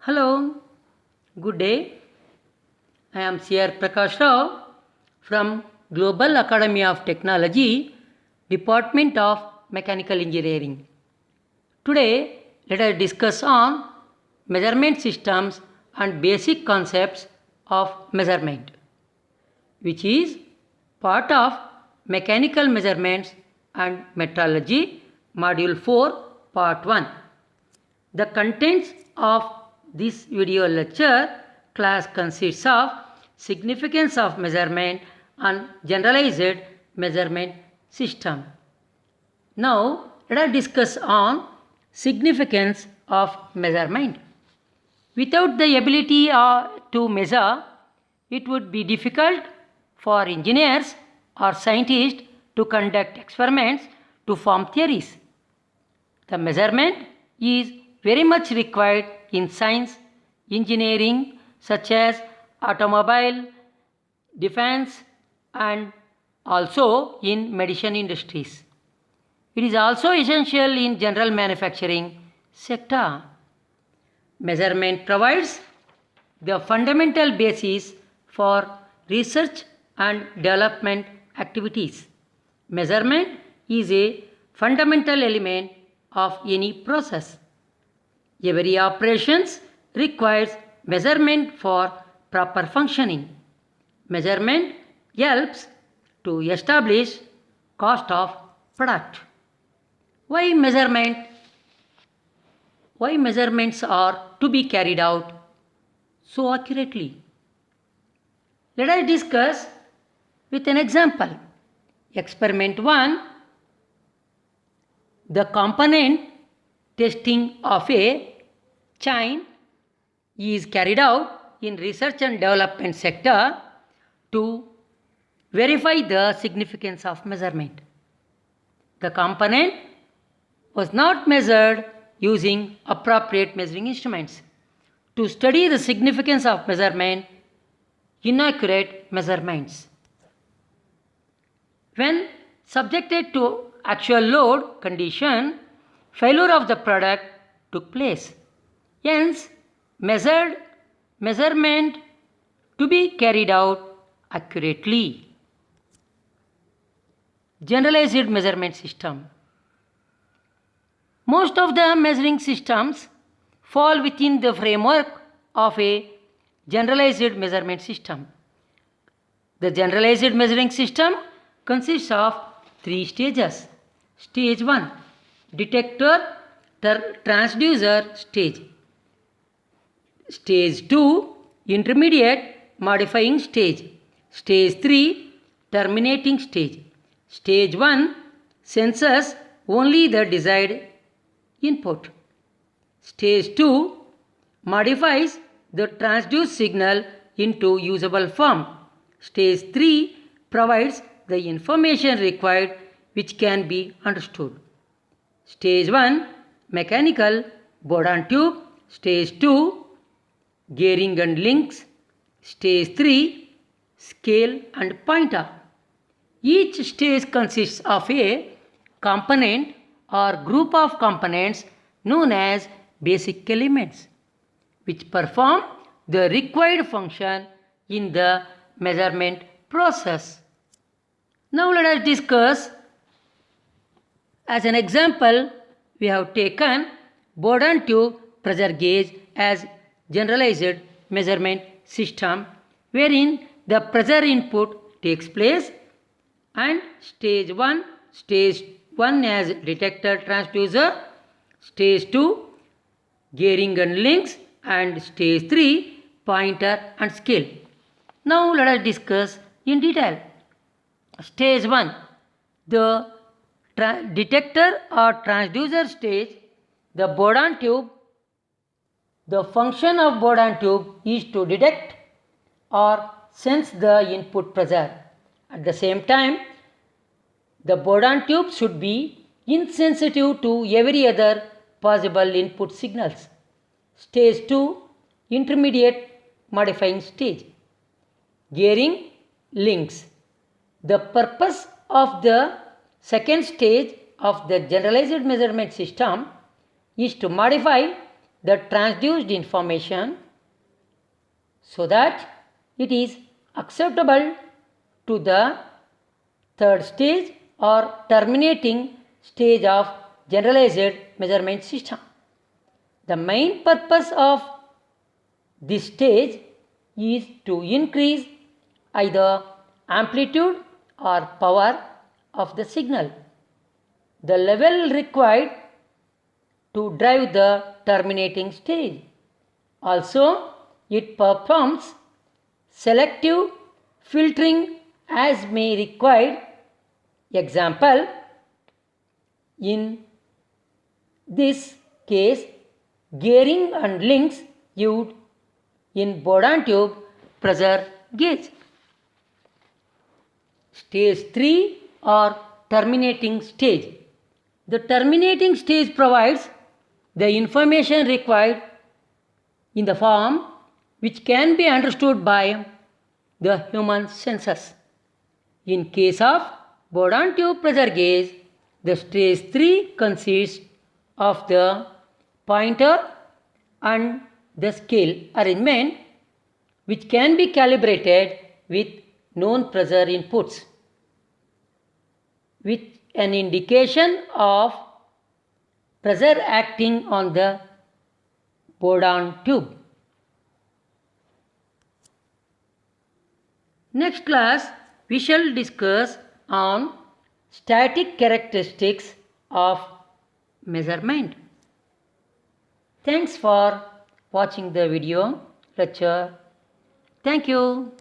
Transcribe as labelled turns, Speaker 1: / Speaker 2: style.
Speaker 1: Hello, good day. I am C.R. Prakash Rao from Global Academy of Technology, Department of Mechanical Engineering. Today, let us discuss on measurement systems and basic concepts of measurement, which is part of Mechanical Measurements and Metrology, Module 4, Part 1. The contents of this video lecture class consists of significance of measurement and generalized measurement system. Now, let us discuss on significance of measurement. Without the ability to measure, it would be difficult for engineers or scientists to conduct experiments to form theories. The measurement is very much required in science, engineering such as automobile, defense and also in medicine industries. It is also essential in general manufacturing sector. Measurement provides the fundamental basis for research and development activities. Measurement is a fundamental element of any process. Every operations requires measurement for proper functioning. Measurement helps to establish cost of product. Why measurements are to be carried out so accurately? Let us discuss with an example. Experiment 1. The component testing of a chain is carried out in research and development sector to verify the significance of measurement. The component was not measured using appropriate measuring instruments. To study the significance of measurement, inaccurate measurements. When subjected to actual load condition, failure of the product took place. Hence, measurement to be carried out accurately. Generalized measurement system. Most of the measuring systems fall within the framework of a generalized measurement system. The generalized measuring system consists of 3 stages. Stage 1, detector transducer stage. Stage 2, intermediate modifying stage. Stage 3, terminating stage. Stage 1 senses only the desired input. Stage 2 modifies the transduced signal into usable form. Stage 3 provides the information required which can be understood. Stage 1, mechanical, Bourdon tube. Stage 2, gearing and links. Stage 3, scale and pointer. Each stage consists of a component or group of components known as basic elements, which perform the required function in the measurement process. Now let us discuss. As an example, we have taken Bourdon tube pressure gauge as generalized measurement system wherein the pressure input takes place and stage 1 as detector transducer, stage 2 gearing and links and stage 3 pointer and scale. Now let us discuss in detail. Stage 1, the detector or transducer stage, the Bourdon tube. The function of Bourdon tube is to detect or sense the input pressure. At the same time, the Bourdon tube should be insensitive to every other possible input signals. Stage 2, intermediate modifying stage. Gearing links. The purpose of the second stage of the generalized measurement system is to modify the transduced information so that it is acceptable to the third stage or terminating stage of generalized measurement system. The main purpose of this stage is to increase either amplitude or power of the signal. The level required to drive the terminating stage. Also, it performs selective filtering as may required. Example, in this case, gearing and links used in Bourdon tube pressure gauge. Stage 3 or terminating stage. The terminating stage provides the information required in the form which can be understood by the human senses. In case of Bourdon tube pressure gauge, the stage 3 consists of the pointer and the scale arrangement which can be calibrated with known pressure inputs with an indication of pressure acting on the Bourdon tube. Next class we shall discuss on static characteristics of measurement. Thanks for watching the video lecture. Thank you.